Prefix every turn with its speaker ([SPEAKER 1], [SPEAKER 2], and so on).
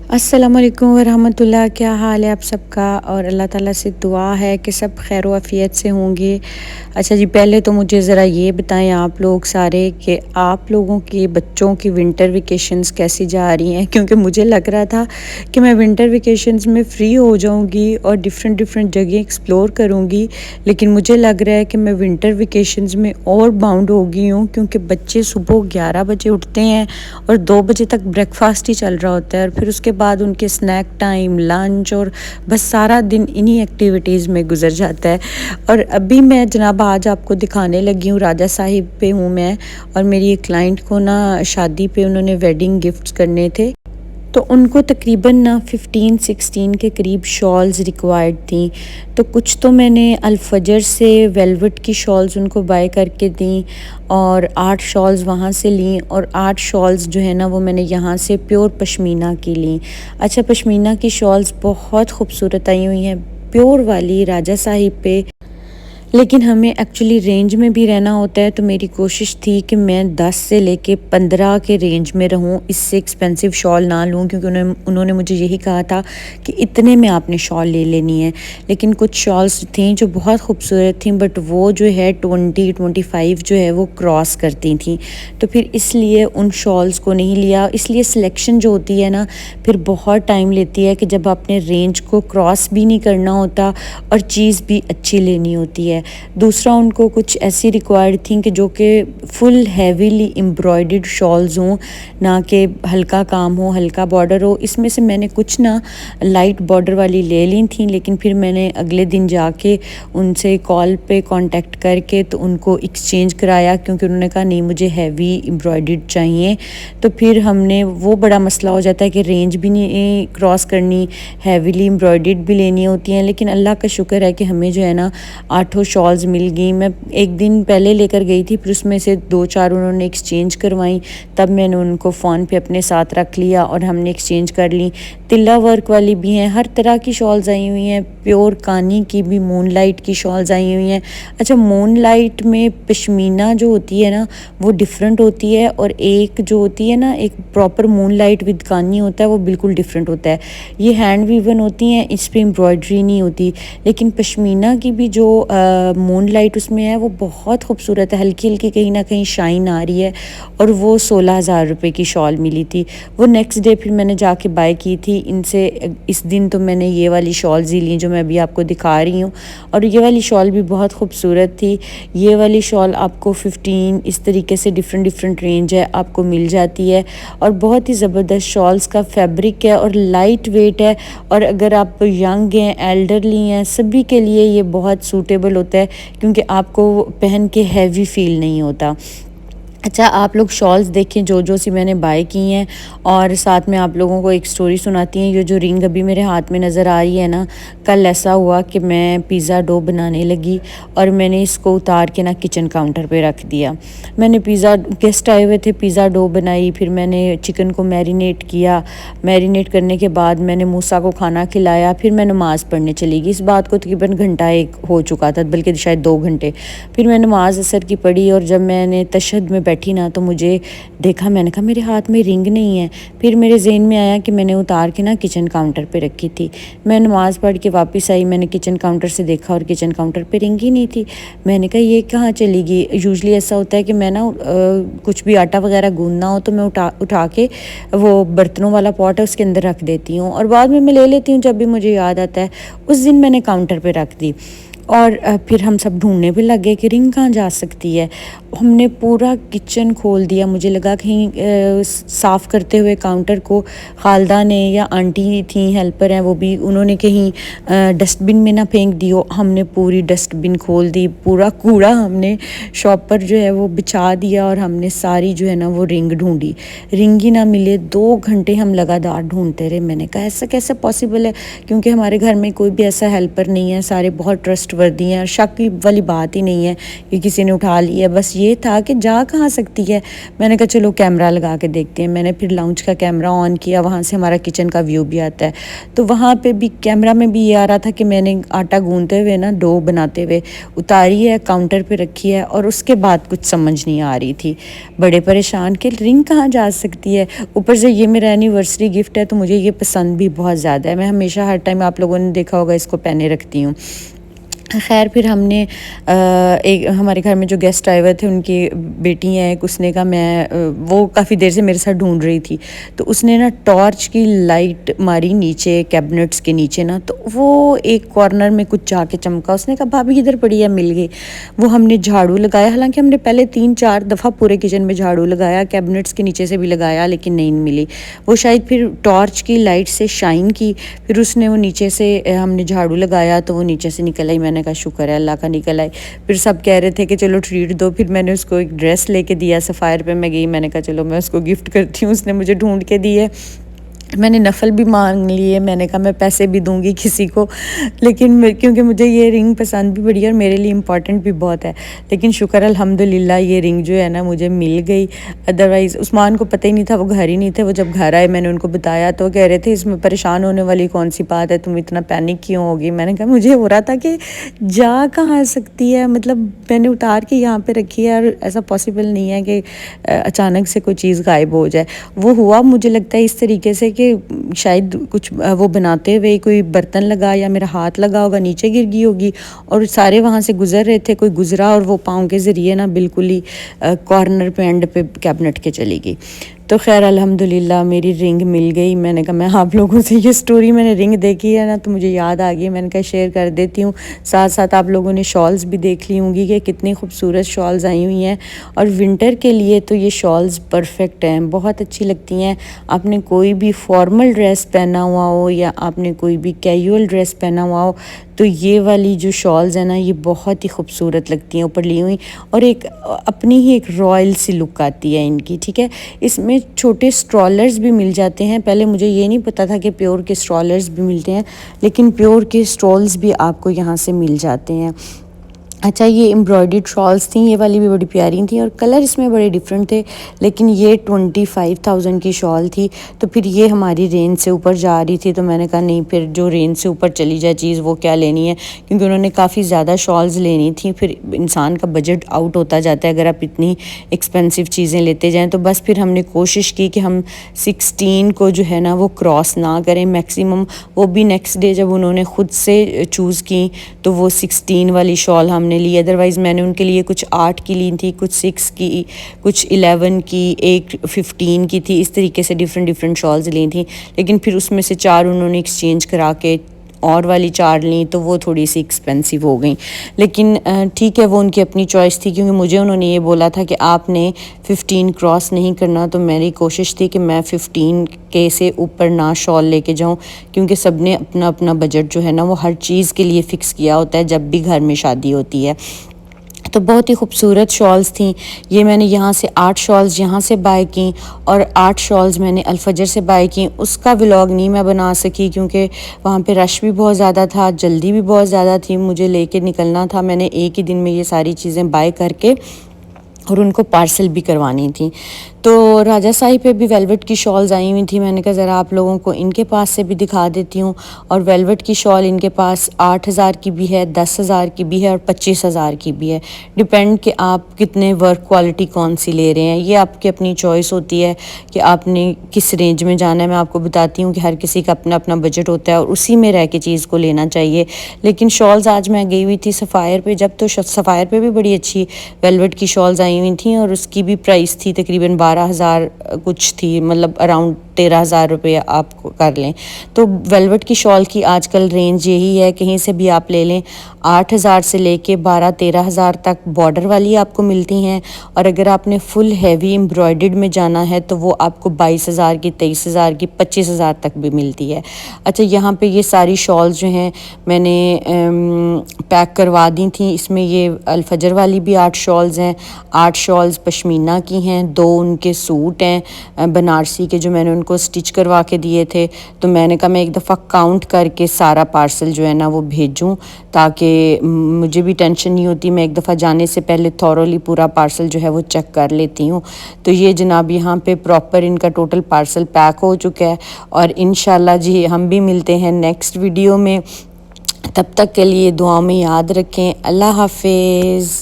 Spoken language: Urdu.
[SPEAKER 1] السلام علیکم ورحمۃ اللہ، کیا حال ہے آپ سب کا؟ اور اللہ تعالیٰ سے دعا ہے کہ سب خیر و عافیت سے ہوں گے۔ اچھا جی، پہلے تو مجھے ذرا یہ بتائیں آپ لوگ سارے کہ آپ لوگوں کے بچوں کی ونٹر ویکیشنز کیسی جا رہی ہیں، کیونکہ مجھے لگ رہا تھا کہ میں ونٹر ویکیشنز میں فری ہو جاؤں گی اور ڈیفرنٹ جگہیں ایکسپلور کروں گی، لیکن مجھے لگ رہا ہے کہ میں ونٹر ویکیشنز میں اور باؤنڈ ہو گئی ہوں، کیونکہ بچے صبح 11 بجے اٹھتے ہیں اور 2 بجے تک بریک فاسٹ ہی چل رہا ہوتا ہے، اور پھر اس کے بعد ان کے اسنیک ٹائم، لنچ، اور بس سارا دن انہی ایکٹیویٹیز میں گزر جاتا ہے۔ اور ابھی میں جناب آج آپ کو دکھانے لگی ہوں، راجہ صاحب پہ ہوں میں، اور میری ایک کلائنٹ کو نا شادی پہ انہوں نے ویڈنگ گفٹس کرنے تھے، تو ان کو تقریباً 15-16 کے قریب شالز ریکوائرڈ تھیں، تو کچھ تو میں نے الفجر سے ویلوٹ کی شالز ان کو بائی کر کے دیں، اور 8 شالز وہاں سے لیں، اور 8 شالز جو ہے نا وہ میں نے یہاں سے پیور پشمینہ کی لیں۔ اچھا، پشمینہ کی شالز بہت خوبصورت آئی ہوئی ہیں، پیور والی راجہ صاحب پہ، لیکن ہمیں ایکچولی رینج میں بھی رہنا ہوتا ہے، تو میری کوشش تھی کہ میں 10 سے لے کے 15 کے رینج میں رہوں، اس سے ایکسپینسو شال نہ لوں، کیونکہ انہوں نے مجھے یہی کہا تھا کہ اتنے میں آپ نے شال لے لینی ہے۔ لیکن کچھ شالز تھیں جو بہت خوبصورت تھیں، بٹ وہ جو ہے 20-25 جو ہے وہ کراس کرتی تھیں، تو پھر اس لیے ان شالز کو نہیں لیا۔ اس لیے سلیکشن جو ہوتی ہے نا پھر بہت ٹائم لیتی ہے، کہ جب آپ نے رینج کو کراس بھی نہیں کرنا ہوتا اور چیز بھی اچھی لینی ہوتی ہے۔ دوسرا، ان کو کچھ ایسی ریکوائرڈ تھیں کہ جو کہ فل ہیویلی امبرائڈڈ شالز ہوں، نہ کہ ہلکا کام ہو، ہلکا بارڈر ہو۔ اس میں سے میں نے کچھ نا لائٹ بارڈر والی لے لی تھیں، لیکن پھر میں نے اگلے دن جا کے ان سے کال پہ کانٹیکٹ کر کے تو ان کو ایکسچینج کرایا، کیونکہ انہوں نے کہا نہیں مجھے ہیوی امبرائڈڈ چاہیے، تو پھر ہم نے وہ بڑا مسئلہ ہو جاتا ہے کہ رینج بھی نہیں کراس کرنی، ہیویلی امبرائڈڈ بھی لینی ہوتی ہیں، لیکن اللہ کا شکر ہے کہ ہمیں جو ہے نا 8 شالز مل گئیں۔ میں ایک دن پہلے لے کر گئی تھی، پھر اس میں سے 2-4 انہوں نے ایکسچینج کروائیں، تب میں نے ان کو فون پہ اپنے ساتھ رکھ لیا اور ہم نے ایکسچینج کر لیں۔ تلا ورک والی بھی ہیں، ہر طرح کی شالز آئی ہوئی ہیں، پیور کانی کی بھی، مون لائٹ کی شالز آئی ہوئی ہیں۔ اچھا، مون لائٹ میں پشمینہ جو ہوتی ہے نا وہ ڈیفرنٹ ہوتی ہے، اور ایک جو ہوتی ہے نا ایک پراپر مون لائٹ ود کانی ہوتا ہے، وہ بالکل ڈیفرنٹ ہوتا ہے۔ یہ ہینڈ ویون ہوتی ہیں، اس پہ امبرائڈری نہیں ہوتی، لیکن پشمینہ کی بھی جو مون لائٹ اس میں ہے وہ بہت خوبصورت ہے، ہلکی ہلکی کہیں نہ کہیں شائن آ رہی ہے، اور وہ 16,000 روپے کی شال ملی تھی۔ وہ نیکسٹ ڈے پھر میں نے جا کے بائی کی تھی ان سے۔ اس دن تو میں نے یہ والی شالز ہی لیں جو میں ابھی آپ کو دکھا رہی ہوں، اور یہ والی شال بھی بہت خوبصورت تھی۔ یہ والی شال آپ کو 15 اس طریقے سے ڈیفرنٹ رینج ہے آپ کو مل جاتی ہے، اور بہت ہی زبردست شالز کا فیبرک ہے اور لائٹ ویٹ ہے، اور اگر آپ ینگ ہیں، ایلڈرلی ہیں، سبھی کے لیے یہ بہت سوٹیبل ہوتا ہے، کیونکہ آپ کو پہن کے ہیوی فیل نہیں ہوتا۔ اچھا، آپ لوگ شالز دیکھیں جو سی میں نے بائی کی ہیں، اور ساتھ میں آپ لوگوں کو ایک سٹوری سناتی ہیں۔ یہ جو رنگ ابھی میرے ہاتھ میں نظر آ رہی ہے نا، کل ایسا ہوا کہ میں پیزا ڈو بنانے لگی اور میں نے اس کو اتار کے نا کچن کاؤنٹر پہ رکھ دیا۔ میں نے گیسٹ آئے ہوئے تھے، پیزا ڈو بنائی، پھر میں نے چکن کو میرینیٹ کیا، میرینیٹ کرنے کے بعد میں نے موسیٰ کو کھانا کھلایا، پھر میں نماز پڑھنے چلی گئی۔ اس بات کو تقریباً گھنٹہ ایک ہو چکا تھا، بلکہ شاید 2 گھنٹے۔ پھر میں نماز عصر کی پڑھی، اور جب میں نے تشہد میں بیٹھی نا تو مجھے دیکھا، میں نے کہا میرے ہاتھ میں رنگ نہیں ہے۔ پھر میرے ذہن میں آیا کہ میں نے اتار کے نا کچن کاؤنٹر پہ رکھی تھی۔ میں نماز پڑھ کے واپس آئی، میں نے کچن کاؤنٹر سے دیکھا اور کچن کاؤنٹر پہ رنگ ہی نہیں تھی۔ میں نے کہا یہ کہاں چلی گئی؟ یوزلی ایسا ہوتا ہے کہ میں نا کچھ بھی آٹا وغیرہ گوندنا ہو تو میں اٹھا کے وہ برتنوں والا پاٹ ہے اس کے اندر رکھ دیتی ہوں، اور بعد میں لے لیتی ہوں جب بھی مجھے یاد آتا ہے۔ اس دن میں نے کاؤنٹر پہ رکھ دی، اور پھر ہم سب ڈھونڈنے پہ لگ گئے کہ رنگ کہاں جا سکتی ہے۔ ہم نے پورا کچن کھول دیا، مجھے لگا کہیں صاف کرتے ہوئے کاؤنٹر کو خالدہ نے یا آنٹی تھیں ہیلپر ہیں وہ بھی، انہوں نے کہیں ڈسٹ بن میں نہ پھینک دی ہو۔ ہم نے پوری ڈسٹ بن کھول دی، پورا کوڑا ہم نے شاپ پر جو ہے وہ بچھا دیا، اور ہم نے ساری جو ہے نا وہ رنگ ڈھونڈی، رنگ ہی نہ ملے۔ 2 گھنٹے ہم لگاتار ڈھونڈتے رہے۔ میں نے کہا ایسا کیسے پاسبل ہے، کیونکہ ہمارے گھر میں کوئی بھی ایسا ہیلپر نہیں ہے، سارے بہت ٹرسٹ وردی ہیں اور شک والی بات ہی نہیں ہے کہ کسی نے اٹھا لی ہے. بس یہ تھا کہ جا کہاں سکتی ہے. میں نے کہا چلو کیمرہ لگا کے دیکھتے ہیں. میں نے پھر لاؤنج کا کیمرہ آن کیا, وہاں سے ہمارا کچن کا ویو بھی آتا ہے. تو وہاں پہ بھی کیمرہ میں بھی یہ آ رہا تھا کہ میں نے آٹا گوندتے ہوئے نا, ڈو بناتے ہوئے اتاری ہے, کاؤنٹر پہ رکھی ہے, اور اس کے بعد کچھ سمجھ نہیں آ رہی تھی. بڑے پریشان کہ رنگ کہاں جا سکتی ہے. اوپر سے یہ میرا اینیورسری گفٹ ہے, تو مجھے یہ پسند بھی بہت زیادہ ہے. میں ہمیشہ ہر ٹائم, آپ لوگوں نے دیکھا ہوگا, اس کو پہنے رکھتی ہوں. خیر پھر ہم نے ایک ہمارے گھر میں جو گیسٹ آئے ہوئے تھے, ان کی بیٹی ہیں ایک, اس نے کہا میں وہ کافی دیر سے میرے ساتھ ڈھونڈ رہی تھی, تو اس نے نا ٹارچ کی لائٹ ماری نیچے کیبنٹس کے نیچے نا, تو وہ ایک کارنر میں کچھ جا کے چمکا. اس نے کہا بھابھی ادھر پڑی ہے, مل گئی. وہ ہم نے جھاڑو لگایا, حالانکہ ہم نے پہلے 3-4 دفعہ پورے کچن میں جھاڑو لگایا, کیبنٹس کے نیچے سے بھی لگایا, لیکن نہیں ملی. وہ شاید پھر ٹارچ کی لائٹ سے شائن کی, پھر اس نے وہ نیچے سے, ہم نے جھاڑو لگایا تو وہ نیچے سے نکل آئی. میں نے کہا شکر ہے اللہ کا نکل آئی. پھر سب کہہ رہے تھے کہ چلو ٹریٹ دو. پھر میں نے اس کو ایک ڈریس لے کے دیا, سفائر پہ میں گئی, میں نے کہا چلو میں اس کو گفٹ کرتی ہوں. اس نے مجھے ڈھونڈ کے دی ہے. میں نے نفل بھی مانگ لیے, میں نے کہا میں پیسے بھی دوں گی کسی کو, لیکن کیونکہ مجھے یہ رنگ پسند بھی بڑی ہے اور میرے لیے امپورٹنٹ بھی بہت ہے. لیکن شکر الحمدللہ یہ رنگ جو ہے نا مجھے مل گئی. ادروائز عثمان کو پتہ ہی نہیں تھا, وہ گھر ہی نہیں تھے. وہ جب گھر آئے میں نے ان کو بتایا تو وہ کہہ رہے تھے اس میں پریشان ہونے والی کون سی بات ہے, تم اتنا پینک کیوں ہوگی. میں نے کہا مجھے ہو رہا تھا کہ جا کہاں سکتی ہے, مطلب میں نے اتار کے یہاں پہ رکھی ہے, اور ایسا پاسبل نہیں ہے کہ اچانک سے کوئی چیز غائب ہو جائے. وہ ہوا مجھے لگتا ہے اس طریقے سے کہ شاید کچھ وہ بناتے ہوئے کوئی برتن لگا یا میرا ہاتھ لگا ہوگا, نیچے گر گئی ہوگی, اور سارے وہاں سے گزر رہے تھے, کوئی گزرا اور وہ پاؤں کے ذریعے نا بالکل ہی کارنر پہ اینڈ پہ کیبنٹ کے چلی گئی. تو خیر الحمدللہ میری رنگ مل گئی. میں نے کہا میں آپ لوگوں سے یہ سٹوری, میں نے رنگ دیکھی ہے نا تو مجھے یاد آ گئی, میں نے کہا شیئر کر دیتی ہوں. ساتھ ساتھ آپ لوگوں نے شالز بھی دیکھ لی ہوں گی کہ کتنی خوبصورت شالز آئی ہوئی ہیں, اور ونٹر کے لیے تو یہ شالز پرفیکٹ ہیں, بہت اچھی لگتی ہیں. آپ نے کوئی بھی فارمل ڈریس پہنا ہوا ہو یا آپ نے کوئی بھی کیجول ڈریس پہنا ہوا ہو, تو یہ والی جو شالز ہیں نا یہ بہت ہی خوبصورت لگتی ہیں اوپر لی ہوئی, اور ایک اپنی ہی ایک رائل سی لک آتی ہے ان کی. ٹھیک ہے, اس میں چھوٹے اسٹرالرز بھی مل جاتے ہیں. پہلے مجھے یہ نہیں پتا تھا کہ پیور کے اسٹرالرز بھی ملتے ہیں, لیکن پیور کے اسٹرالز بھی آپ کو یہاں سے مل جاتے ہیں. اچھا, یہ امبرائڈرڈ شالز تھیں, یہ والی بھی بڑی پیاری تھیں, اور کلر اس میں بڑے ڈیفرنٹ تھے, لیکن یہ 25,000 کی شال تھی. تو پھر یہ ہماری رینج سے اوپر جا رہی تھی, تو میں نے کہا نہیں, پھر جو رینج سے اوپر چلی جائے چیز وہ کیا لینی ہے, کیونکہ انہوں نے کافی زیادہ شالز لینی تھیں. پھر انسان کا بجٹ آؤٹ ہوتا جاتا ہے اگر آپ اتنی ایکسپینسو چیزیں لیتے جائیں. تو بس پھر ہم نے کوشش کی کہ ہم 16 کو جو ہے نا وہ کراس نہ کریں میکسیمم. وہ بھی نیکسٹ ڈے جب انہوں نے خود سے چوز کی تو وہ 16 والی شال ہم نے لی. ادروائز میں نے ان کے لیے کچھ 8 کی لی تھی, کچھ 6 کی, کچھ 11 کی, ایک 15 کی تھی. اس طریقے سے ڈیفرنٹ شالز لی تھیں, لیکن پھر اس میں سے 4 انہوں نے ایکسچینج کرا کے اور والی 4 لیں, تو وہ تھوڑی سی ایکسپینسو ہو گئیں. لیکن ٹھیک ہے, وہ ان کی اپنی چوائس تھی, کیونکہ مجھے انہوں نے یہ بولا تھا کہ آپ نے 15 کراس نہیں کرنا. تو میری کوشش تھی کہ میں 15 کے سے اوپر نہ شال لے کے جاؤں, کیونکہ سب نے اپنا اپنا بجٹ جو ہے نا وہ ہر چیز کے لیے فکس کیا ہوتا ہے جب بھی گھر میں شادی ہوتی ہے. تو بہت ہی خوبصورت شالز تھیں. یہ میں نے یہاں سے 8 شالز یہاں سے بائی کیں, اور 8 شالز میں نے الفجر سے بائی کیں. اس کا ولاگ نہیں میں بنا سکی کیونکہ وہاں پہ رش بھی بہت زیادہ تھا, جلدی بھی بہت زیادہ تھی, مجھے لے کے نکلنا تھا. میں نے ایک ہی دن میں یہ ساری چیزیں بائی کر کے اور ان کو پارسل بھی کروانی تھیں. تو راجہ سائی پہ بھی ویلوٹ کی شالز آئی ہوئی تھیں. میں نے کہا ذرا آپ لوگوں کو ان کے پاس سے بھی دکھا دیتی ہوں. اور ویلوٹ کی شال ان کے پاس 8,000 کی بھی ہے, 10,000 کی بھی ہے, اور 25,000 کی بھی ہے. ڈپینڈ کہ آپ کتنے ورک کوالٹی کون سی لے رہے ہیں, یہ آپ کی اپنی چوائس ہوتی ہے کہ آپ نے کس رینج میں جانا ہے. میں آپ کو بتاتی ہوں کہ ہر کسی کا اپنا اپنا بجٹ ہوتا ہے اور اسی میں رہ کے چیز کو لینا چاہیے. لیکن شالز آج میں گئی ہوئی تھی سفائر پہ, جب تو سفائر پہ بھی بڑی اچھی ویلوٹ کی شالز آئی ہوئی تھیں, اور اس کی بھی پرائس تھی تقریباً 12,000 کچھ تھی, مطلب اراؤنڈ 13,000 روپے آپ کو کر لیں. تو ویلوٹ کی شال کی آج کل رینج یہی ہے, کہیں سے بھی آپ لے لیں, 8,000 سے لے کے 12-13,000 تک بارڈر والی آپ کو ملتی ہیں. اور اگر آپ نے فل ہیوی امبرائڈرڈ میں جانا ہے تو وہ آپ کو 22,000 کی, 23,000 کی, 25,000 تک بھی ملتی ہے. اچھا, یہاں پہ یہ ساری شالز جو ہیں میں نے پیک کروا دی تھیں. اس میں یہ الفجر والی بھی 8 شالز ہیں, 8 شالز پشمینہ کی ہیں, 2 ان کے سوٹ ہیں بنارسی کے جو میں نے ان کو سٹچ کروا کے دیے تھے، تو میں نے کہا میں ایک دفعہ کاؤنٹ کر کے سارا پارسل جو ہے نا وہ بھیجوں، تاکہ مجھے بھی ٹینشن نہیں ہوتی، میں ایک دفعہ جانے سے پہلے تھورولی پورا پارسل جو ہے وہ چیک کر لیتی ہوں۔ تو یہ جناب یہاں پہ پراپر ان کا ٹوٹل پارسل پیک ہو چکا ہے، اور انشاءاللہ جی ہم بھی ملتے ہیں نیکسٹ ویڈیو میں، تب تک کے لیے دعاؤں میں یاد رکھیں۔ اللہ حافظ۔